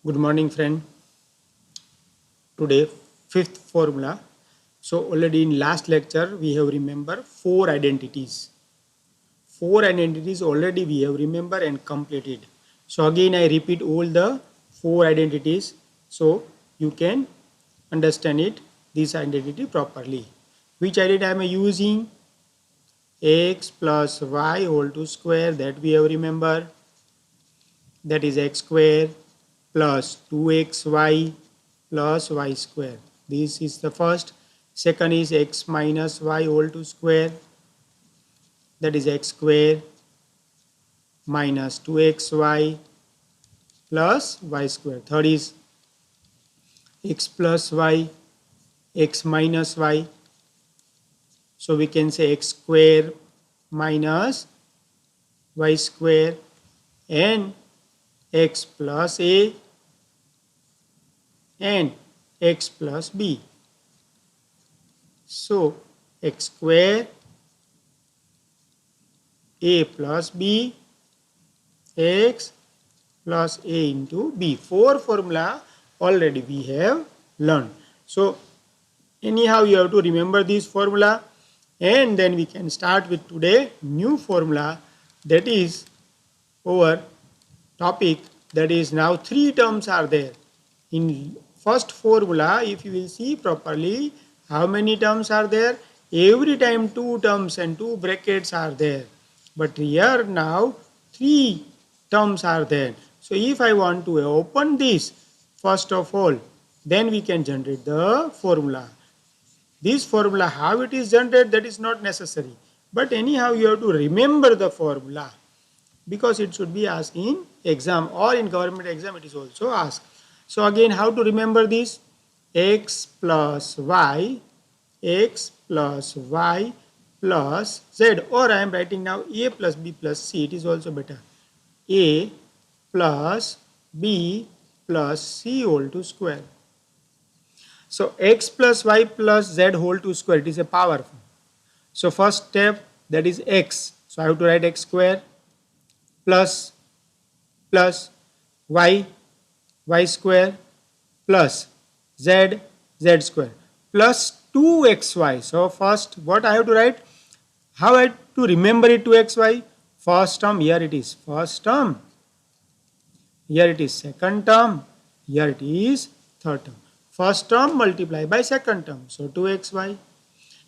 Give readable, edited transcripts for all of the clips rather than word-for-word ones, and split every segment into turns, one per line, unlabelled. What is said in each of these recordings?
Good morning, friend. Today, fifth formula. So already in last lecture, we have remember four identities. Four identities already we have remember and completed. So again, I repeat all the four identities so you can understand it this identity properly. Which identity I am using? X plus y whole to square, that we have remember. That is x square plus 2xy plus y square. This is the first. Second is x minus y whole to square, that is x square minus 2xy plus y square. Third is x plus y, x minus y. So we can say x square minus y square and x plus a and x plus b. So x square a plus b, x plus a into b. Four formula already we have learned. So anyhow you have to remember this formula, and then we can start with today new formula, that is our topic. That is, now three terms are there. In first formula, if you will see properly, how many terms are there? Every time two terms and two brackets are there. But here now three terms are there. So if I want to open this, first of all, then we can generate the formula. This formula, how it is generated, that is not necessary. But anyhow, you have to remember the formula, because it should be asked in exam or in government exam it is also asked. So again, how to remember this? X plus y plus z, or I am writing now a plus b plus c, it is also better. A plus b plus c whole to square. So x plus y plus z whole to square, it is a power form. So first step, that is x. So I have to write x square plus y square plus z square plus 2xy. So first what I have to write? How I have to remember it? 2xy. First term, here it is first term, here it is second term, here it is third term. First term multiply by second term, so 2xy.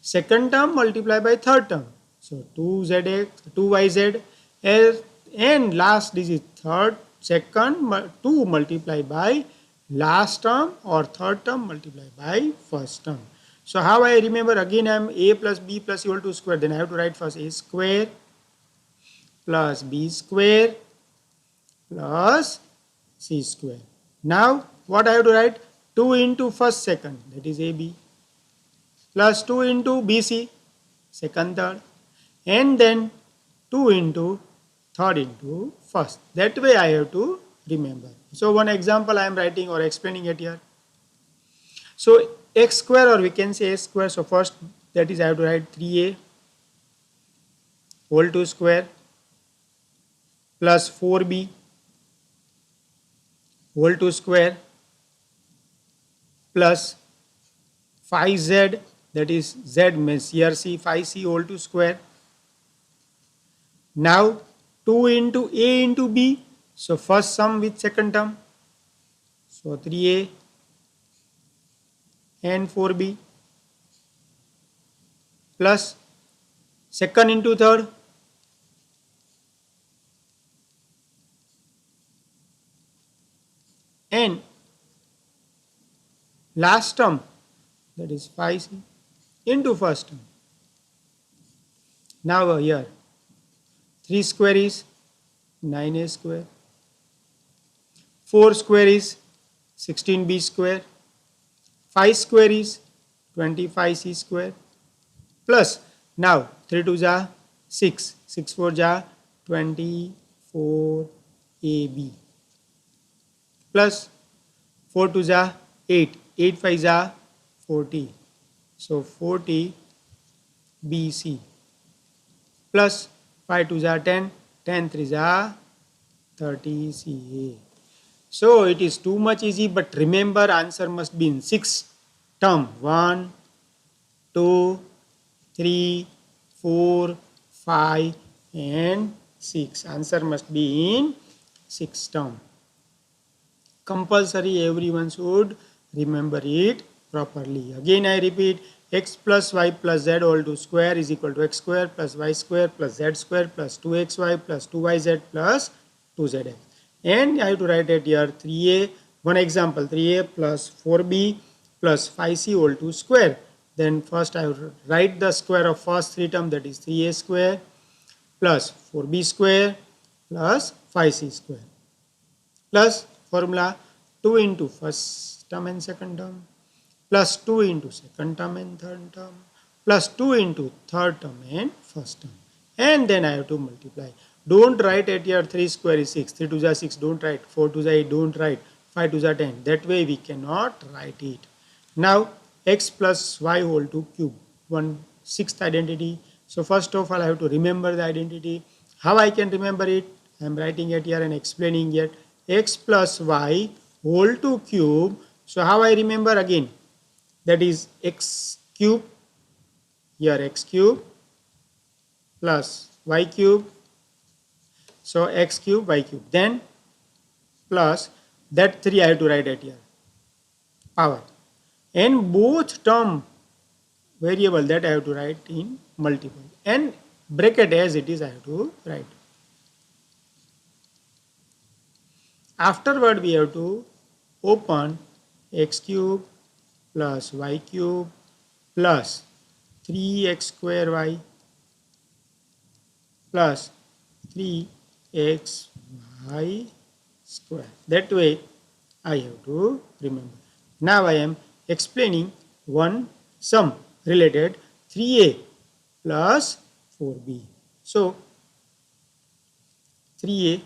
Second term multiply by third term, so 2yz, and last digit third, second, 2 multiply by last term or third term multiply by first term. So how I remember? Again, I am a plus b plus c whole to square. Then I have to write first a square plus b square plus c square. Now what I have to write? 2 into first second, that is ab, plus 2 into bc, second third, and then 2 into third into first. That way I have to remember. So one example I am writing or explaining it here. So x square, or we can say a square. So first, that is I have to write 3a whole to square plus 4b whole to square plus 5z, that is z means here c, 5c whole to square. Now 2 into a into b. So first sum with second term. So 3a and 4b plus second into third. And last term, that is 5c into first term. Now here 3 square is 9a square, 4 square is 16b square, 5 square is 25c square, plus now 3 2 ja 6, 6 4 ja 24ab, plus 4 2 ja 8, 8 5 ja 40, so 40 bc, plus 5 2 ja 10, 10 3 ja 30 ca. So it is too much easy, but remember answer must be in 6 term. 1, 2, 3, 4, 5 and 6. Answer must be in 6 term. Compulsory, everyone should remember it properly. Again I repeat, x plus y plus z all to square is equal to x square plus y square plus z square plus 2xy plus 2yz plus 2zx. And I have to write it here 3a, one example 3a plus 4b plus 5c all to square. Then first I have to write the square of first three term, that is 3a square plus 4b square plus 5c square plus formula 2 into first term and second term plus 2 into second term and third term plus 2 into third term and first term, and then I have to multiply. Don't write at your 3 square is 6, 3 to the 6, don't write, 4 to the 8, don't write, 5 to the 10, that way we cannot write it. Now x plus y whole to cube, one sixth identity. So first of all I have to remember the identity. How I can remember it? I am writing it here and explaining it. X plus y whole to cube. So how I remember again? That is x cube, here x cube plus y cube. So x cube, y cube. Then plus that 3 I have to write it here. Power. And both term variable that I have to write in multiple. And bracket as it is I have to write. Afterward we have to open x cube plus y cube plus 3x square y plus 3xy square. That way I have to remember. Now I am explaining one sum related 3a plus 4b. So 3a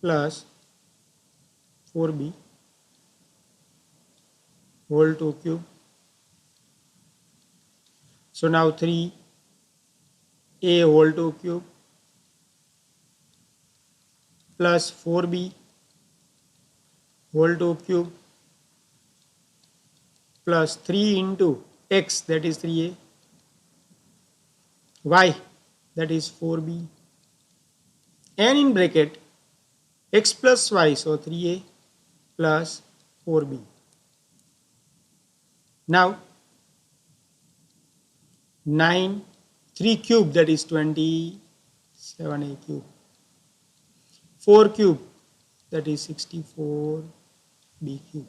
plus 4b whole to cube. So now 3a whole to cube plus 4b whole to cube plus 3 into x, that is 3a, y, that is 4b, and in bracket x plus y, so 3a plus 4b. Now 9, 3 cube, that is 27a cube, 4 cube, that is 64b cube,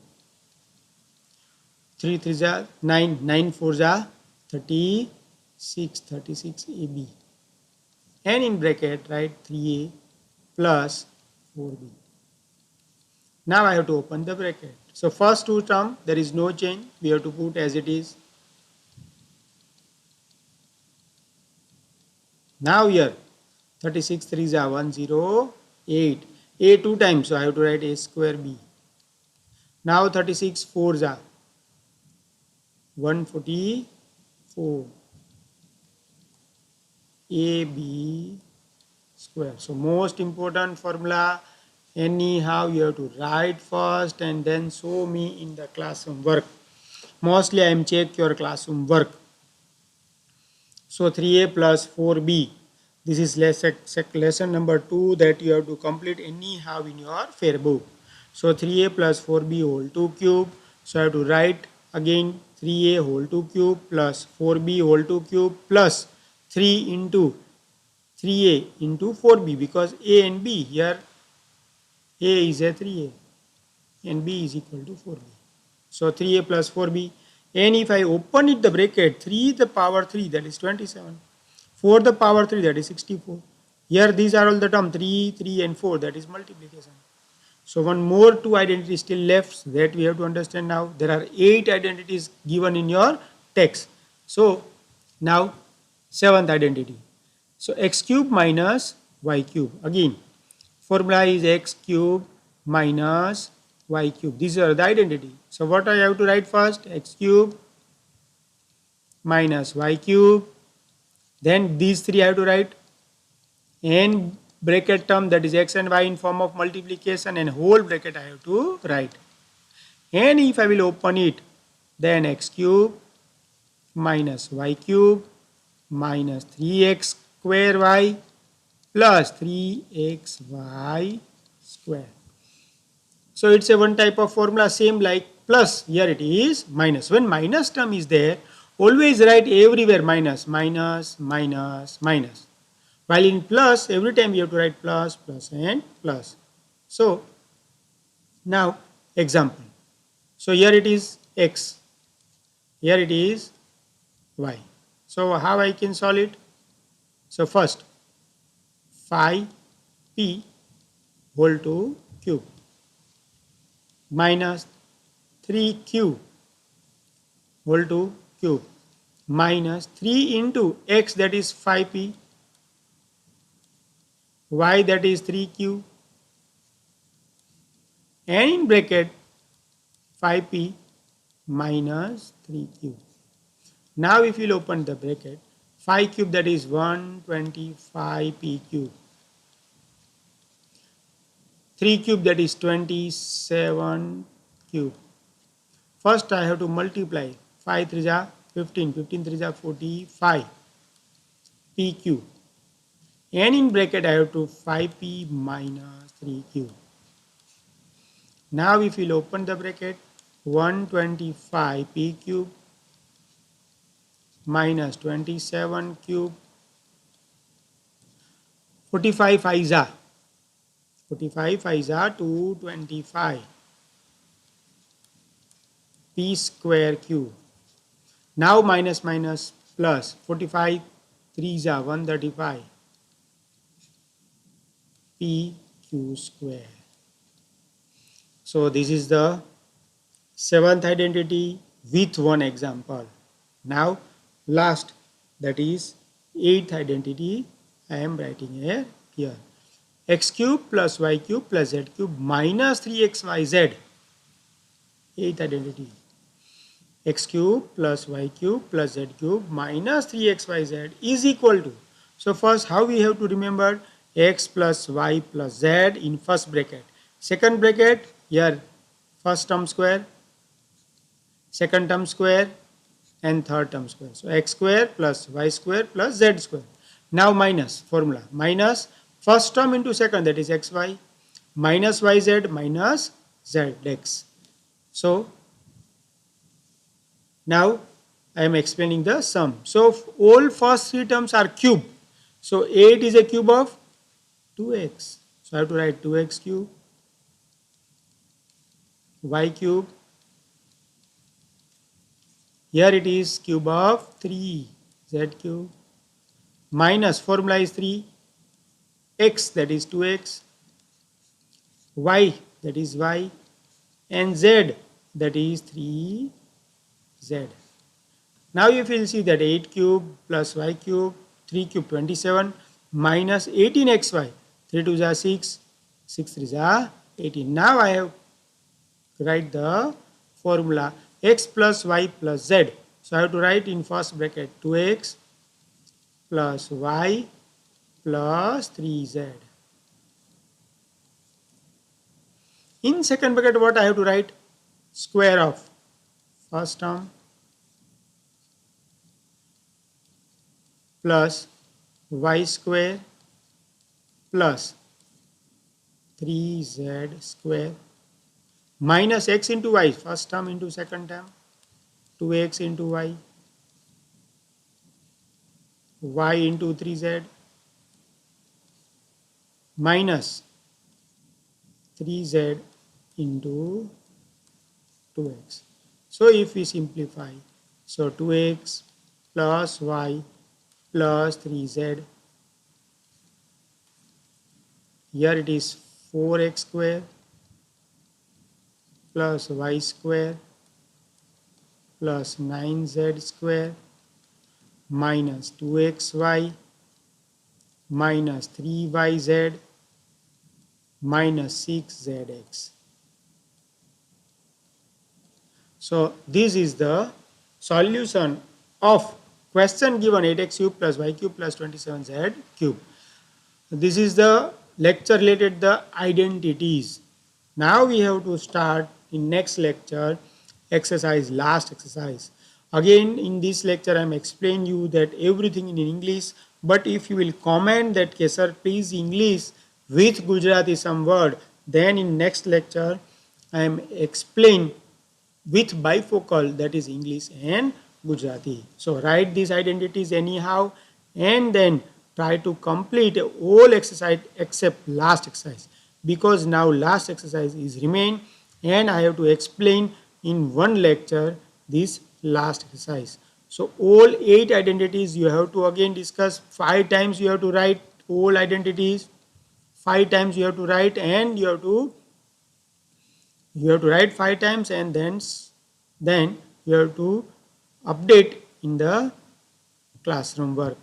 3 3 ja 9, 9 4 ja 36, 36ab, and in bracket write 3a plus 4b. Now I have to open the bracket. So first two term there is no change, we have to put as it is. Now here 36 3 is 108, a 2 times, so I have to write a square b. Now 36 4 is 144, ab square. So most important formula, anyhow you have to write first and then show me in the classroom work. Mostly I am check your classroom work. So 3a plus 4b, this is lesson number 2 that you have to complete anyhow in your fair book. So 3a plus 4b whole to cube, so I have to write again 3a whole to cube plus 4b whole to cube plus 3 into 3a into 4b, because a and b, here a is a 3a and b is equal to 4b. So 3a plus 4b, and if I open it the bracket, 3 the power 3, that is 27, 4 the power 3, that is 64. Here these are all the term 3, 3 and 4, that is multiplication. So one more 2 identities still left that we have to understand now. There are 8 identities given in your text. So now 7th identity. So x cube minus y cube. Again formula is x cube minus y cube. These are the identity. So what I have to write first? X cube minus y cube. Then these three I have to write. And bracket term, that is x and y in form of multiplication, and whole bracket I have to write. And if I will open it, then x cube minus y cube minus 3x square y plus 3xy square. So it's a one type of formula, same like plus. Here it is minus. When minus term is there, always write everywhere minus, minus, minus, minus. While in plus, every time you have to write plus, plus and plus. So now example. So here it is x, here it is y. So how I can solve it? So first phi p whole to cube minus 3q whole to cube minus 3 into x, that is 5p, y, that is 3q, and in bracket 5p minus 3q. Now if you will open the bracket, 5 cube, that is 125p cube, 3 cube, that is 27 cube. First I have to multiply 5 3 ja 15, 15 3 ja 45 p cube, and in bracket I have to 5p minus 3 cube. Now if you will open the bracket, 125 p cube minus 27 cube, 45 5 ja 225 p square cube. Now minus minus plus, 45 3 ja 135 p q square. So this is the seventh identity with one example. Now last, that is eighth identity, I am writing here. X cube plus y cube plus z cube minus 3xyz. Eighth identity. X cube plus y cube plus z cube minus 3xyz is equal to. So first, how we have to remember? X plus y plus z in first bracket. Second bracket, here first term square, second term square, and third term square. So x square plus y square plus z square. Now minus formula. Minus first term into second, that is xy, minus yz minus zx. So now I am explaining the sum. So all first three terms are cube. So 8 is a cube of 2x. So I have to write 2x cube, y cube. Here it is cube of 3, z cube, minus formula is 3, x, that is 2x, y, that is y, and z, that is 3z. Now you will see that 8 cube plus y cube, 3 cube 27, minus 18xy, 3 2 is 6, 6 3 is 18. Now I have to write the formula x plus y plus z. So I have to write in first bracket 2x plus y plus 3z. In second bracket, what I have to write? Square of first term plus y square plus 3z square minus x into y, first term into second term, 2x into y, y into 3z, minus 3z into 2x. So if we simplify, so 2x plus y plus 3z, here it is 4x square plus y square plus 9z square minus 2xy minus 3yz minus 6zx. So this is the solution of question given 8x cube plus y cube plus 27z cube. This is the lecture related the identities. Now we have to start in next lecture exercise, last exercise. Again in this lecture I am explain you that everything in English, but if you will comment that okay sir please English with Gujarati some word, then in next lecture I am explain with bifocal, that is English and Gujarati. So write these identities anyhow and then try to complete all exercise except last exercise, because now last exercise is remain and I have to explain in one lecture this last exercise. So all 8 identities you have to again discuss 5 times, you have to write all identities 5 times, you have to write, and you have to write 5 times, and then you have to update in the classroom work.